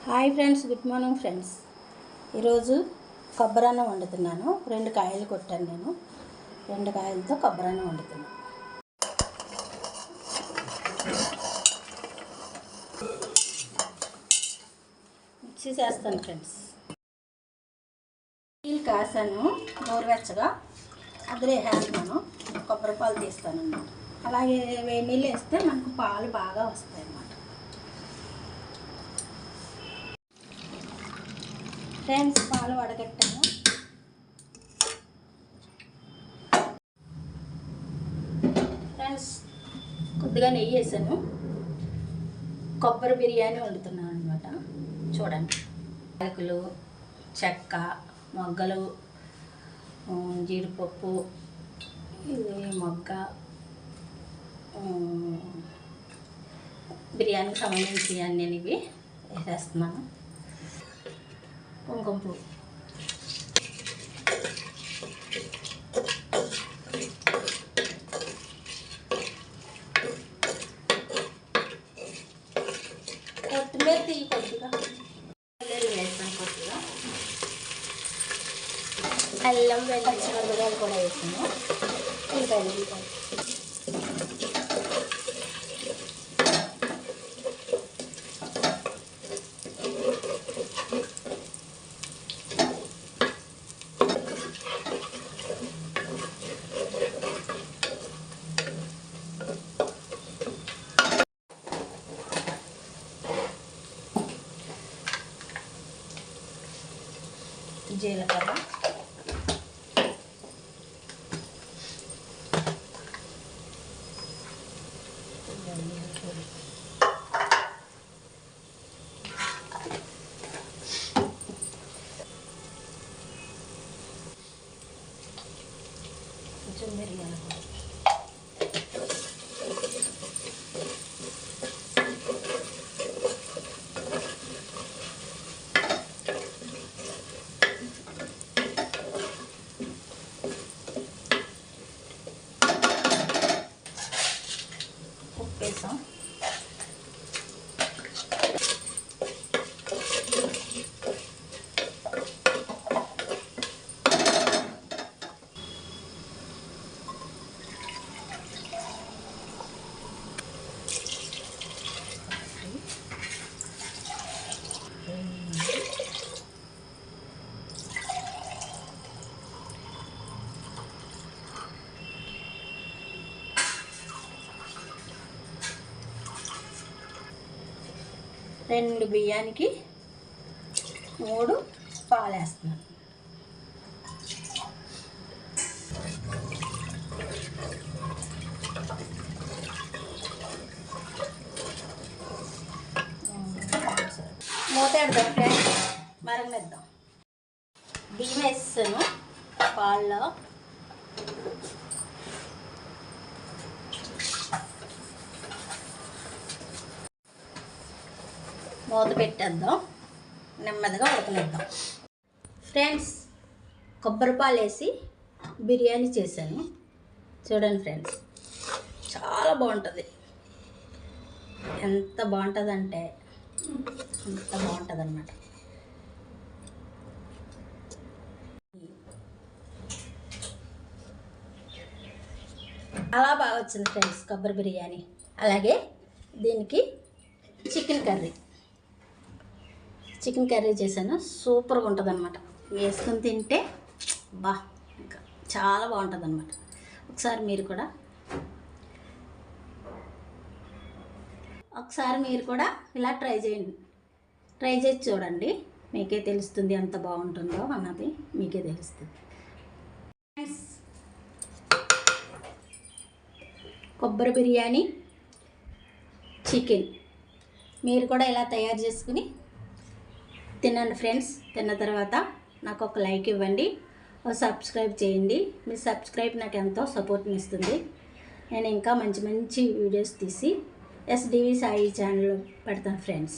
Hi friends, good morning friends. ఈరోజు కొబ్బరన్నం వండుతున్నాను. 2 కాయలు కొట్టాను నేను. 2 కాయలతో కొబ్బరన్నం వండుతున్నాను. మిక్సీ చేస్తాను ఫ్రెండ్స్. నీళ్ళు కాసాను గోరువెచ్చగా, అందులో వేసేస్తున్నాను. కొబ్బరి పాలు తీస్తాను అన్నమాట. అలాగే వేడి నీళ్ళు వేస్తే మనకు పాలు బాగా వస్తాయి అన్నమాట. ఫ్రెండ్స్, పాలు వడగట్టాను. ఫ్రెండ్స్, కొద్దిగా నెయ్యి వేసాను. కొబ్బరి బిర్యానీ వండుతున్నాను అనమాట. చూడండి, యాలకులు, చెక్క, మొగ్గలు, జీడిపప్పు, ఇది మొగ్గ, బిర్యానీకి సంబంధించి అన్నీ ఇవి వేసేస్తున్నాను. కుంకుమ పువ్వు, కొత్తిమీర తీయి కొద్దిగా, వేస్తాను కొద్దిగా అల్లం పచ్చిమిరపకాయలు కూడా వేసాను. ఉల్లిపాయలు జీలకర్ర, కొంచెం మిరియాల పొడి, వేసాం. రెండు బియ్యానికి 3 పాలు వేస్తున్నాను. మూత పెడదాం ఫ్రెండ్స్, మరగనిద్దాం. బియ్యం వేస్తాను పాలలో. మూత పెట్టేద్దాం, నెమ్మదిగా ఉడకనిద్దాం. ఫ్రెండ్స్, కొబ్బరి పాలు వేసి బిర్యానీ చేశాను. చూడండి ఫ్రెండ్స్, చాలా బాగుంటుంది. ఎంత బాగుంటుందంటే అంత బాగుంటుంది అన్నమాట. అలా బాగా వచ్చింది ఫ్రెండ్స్ కొబ్బరి బిర్యానీ. అలాగే దీనికి చికెన్ కర్రీ చేశాను. సూపర్గా ఉంటుంది అన్నమాట. వేసుకొని తింటే ఇంకా చాలా బాగుంటుంది అన్నమాట. ఒకసారి మీరు కూడా ఇలా ట్రై చేసి చూడండి. మీకే తెలుస్తుంది ఎంత బాగుంటుందో అన్నది, మీకే తెలుస్తుంది. కొబ్బరి బిర్యానీ, చికెన్ మీరు కూడా ఇలా తయారు చేసుకుని తినండి ఫ్రెండ్స్. తిన్న తర్వాత నాకు ఒక లైక్ ఇవ్వండి, సబ్స్క్రైబ్ చేయండి. మీ సబ్స్క్రైబ్ నాకు ఎంతో సపోర్ట్ని ఇస్తుంది. నేను ఇంకా మంచి మంచి వీడియోస్ తీసి SDV సాయి ఛానల్లో పెడతాను ఫ్రెండ్స్.